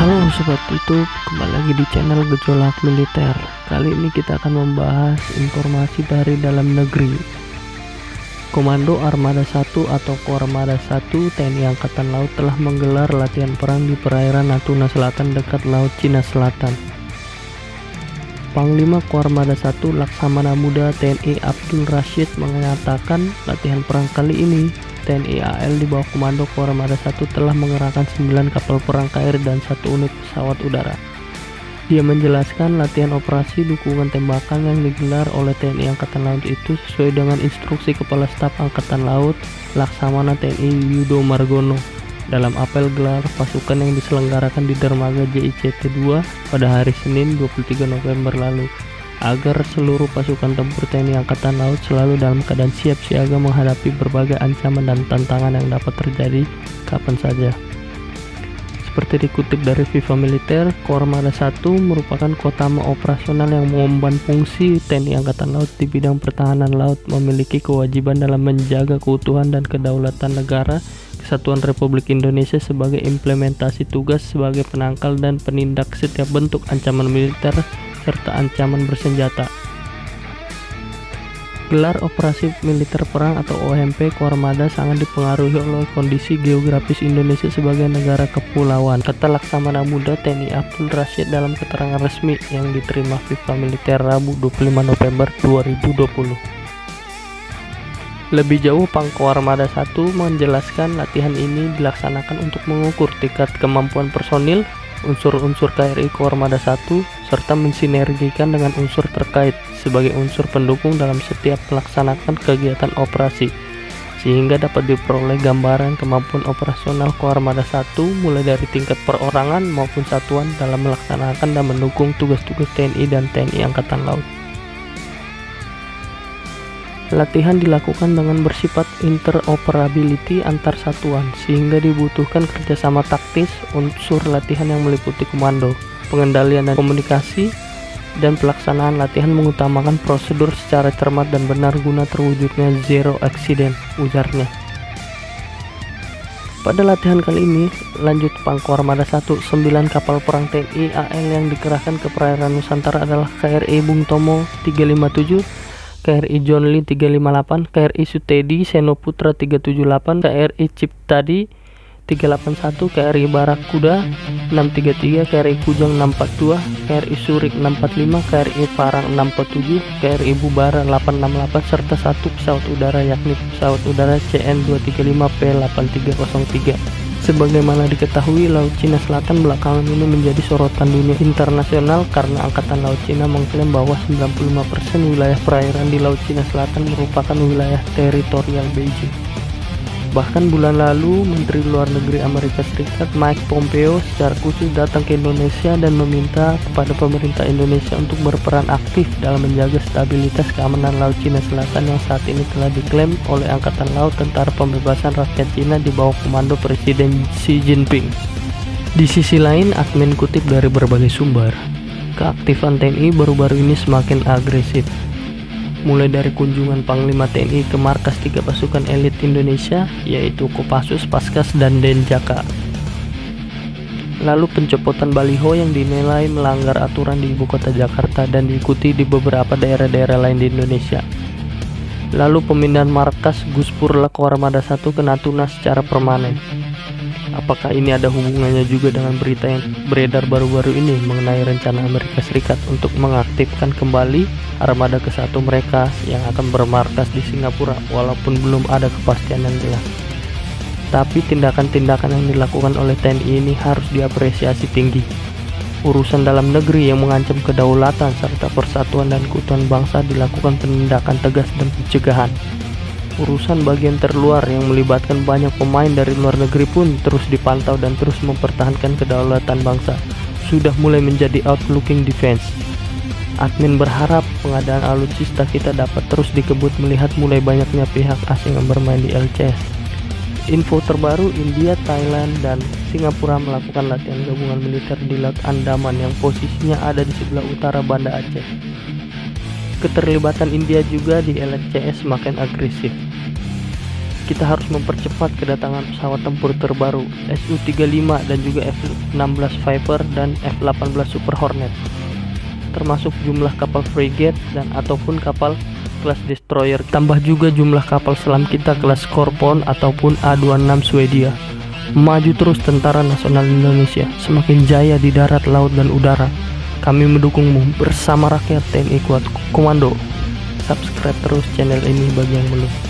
Halo Sobat YouTube, kembali lagi di channel Gejolak Militer. Kali ini kita akan membahas informasi dari dalam negeri. Komando Armada 1 atau Koarmada 1 TNI Angkatan Laut telah menggelar latihan perang di perairan Natuna Selatan dekat Laut Cina Selatan. Panglima Koarmada 1 Laksamana Muda TNI Abdul Rashid mengatakan latihan perang kali ini TNI AL di bawah komando Koarmada 1 telah mengerahkan 9 kapal perang KR dan 1 unit pesawat udara. Dia menjelaskan latihan operasi dukungan tembakan yang digelar oleh TNI Angkatan Laut itu sesuai dengan instruksi Kepala Staf Angkatan Laut Laksamana TNI Yudo Margono dalam apel gelar pasukan yang diselenggarakan di dermaga JICT 2 pada hari Senin 23 November lalu, agar seluruh pasukan tempur TNI Angkatan Laut selalu dalam keadaan siap siaga menghadapi berbagai ancaman dan tantangan yang dapat terjadi kapan saja. Seperti dikutip dari Viva Militer, Koarmada 1 merupakan kotama operasional yang mengemban fungsi TNI Angkatan Laut di bidang pertahanan laut, memiliki kewajiban dalam menjaga keutuhan dan kedaulatan negara Kesatuan Republik Indonesia sebagai implementasi tugas sebagai penangkal dan penindak setiap bentuk ancaman militer serta ancaman bersenjata. Gelar operasi militer perang atau OMP Koarmada sangat dipengaruhi oleh kondisi geografis Indonesia sebagai negara kepulauan, kata Laksamana Muda TNI Abdul Rashid dalam keterangan resmi yang diterima Viva Militer Rabu 25 November 2020. Lebih jauh, Pangkoarmada 1 menjelaskan latihan ini dilaksanakan untuk mengukur tingkat kemampuan personil, unsur-unsur KRI Koarmada 1, serta mensinergikan dengan unsur terkait sebagai unsur pendukung dalam setiap melaksanakan kegiatan operasi, sehingga dapat diperoleh gambaran kemampuan operasional Koarmada 1 mulai dari tingkat perorangan maupun satuan dalam melaksanakan dan mendukung tugas-tugas TNI dan TNI Angkatan Laut. Latihan dilakukan dengan bersifat interoperability antar satuan, sehingga dibutuhkan kerjasama taktis. Unsur latihan yang meliputi komando, pengendalian dan komunikasi, dan pelaksanaan latihan mengutamakan prosedur secara cermat dan benar guna terwujudnya zero accident, ujarnya. Pada latihan kali ini, lanjut Pangkoarmada 1, 9 kapal perang TNI AL yang dikerahkan ke perairan Nusantara adalah KRI Bung Tomo 357, KRI John Lee 358, KRI Sutedi Senoputra 378, KRI Ciptadi 381, KRI Barakuda 633, KRI Kujang 642, KRI Surik 645, KRI Parang 647, KRI Bubara 868, serta 1 pesawat udara yakni pesawat udara CN235P8303. Sebagaimana diketahui, Laut Cina Selatan belakangan ini menjadi sorotan dunia internasional karena Angkatan Laut Cina mengklaim bahwa 95% wilayah perairan di Laut Cina Selatan merupakan wilayah teritorial Beijing. Bahkan bulan lalu, Menteri Luar Negeri Amerika Serikat Mike Pompeo secara khusus datang ke Indonesia dan meminta kepada pemerintah Indonesia untuk berperan aktif dalam menjaga stabilitas keamanan Laut Cina Selatan yang saat ini telah diklaim oleh Angkatan Laut Tentara Pembebasan Rakyat Cina di bawah komando Presiden Xi Jinping. Di sisi lain, admin kutip dari berbagai sumber, keaktifan TNI baru-baru ini semakin agresif. Mulai dari kunjungan Panglima TNI ke markas 3 pasukan elit Indonesia, yaitu Kopassus, Paskas, dan Denjaka. Lalu pencopotan baliho yang dinilai melanggar aturan di ibu kota Jakarta dan diikuti di beberapa daerah-daerah lain di Indonesia. Lalu pemindahan markas Guspur Koarmada 1 ke Natuna secara permanen. Apakah ini ada hubungannya juga dengan berita yang beredar baru-baru ini mengenai rencana Amerika Serikat untuk mengaktifkan kembali armada ke-1 mereka yang akan bermarkas di Singapura, walaupun belum ada kepastian yang jelas. Tapi tindakan-tindakan yang dilakukan oleh TNI ini harus diapresiasi tinggi. Urusan dalam negeri yang mengancam kedaulatan serta persatuan dan keutuhan bangsa dilakukan penindakan tegas dan pencegahan. Urusan bagian terluar yang melibatkan banyak pemain dari luar negeri pun terus dipantau dan terus mempertahankan kedaulatan bangsa. Sudah mulai menjadi outlooking defense. Admin berharap pengadaan alutsista kita dapat terus dikebut melihat mulai banyaknya pihak asing yang bermain di LCS. Info terbaru, India, Thailand, dan Singapura melakukan latihan gabungan militer di Laut Andaman yang posisinya ada di sebelah utara Banda Aceh. Keterlibatan India juga di LCS semakin agresif. kita harus mempercepat kedatangan pesawat tempur terbaru Su-35 dan juga F-16 Viper dan F-18 Super Hornet, termasuk jumlah kapal frigate dan ataupun kapal kelas destroyer, tambah juga jumlah kapal selam kita kelas Skorpion ataupun A26 Swedia. Maju terus Tentara Nasional Indonesia, semakin jaya di darat, laut, dan udara. Kami mendukungmu bersama rakyat TNI Kuat Komando. Subscribe terus channel ini bagi yang belum.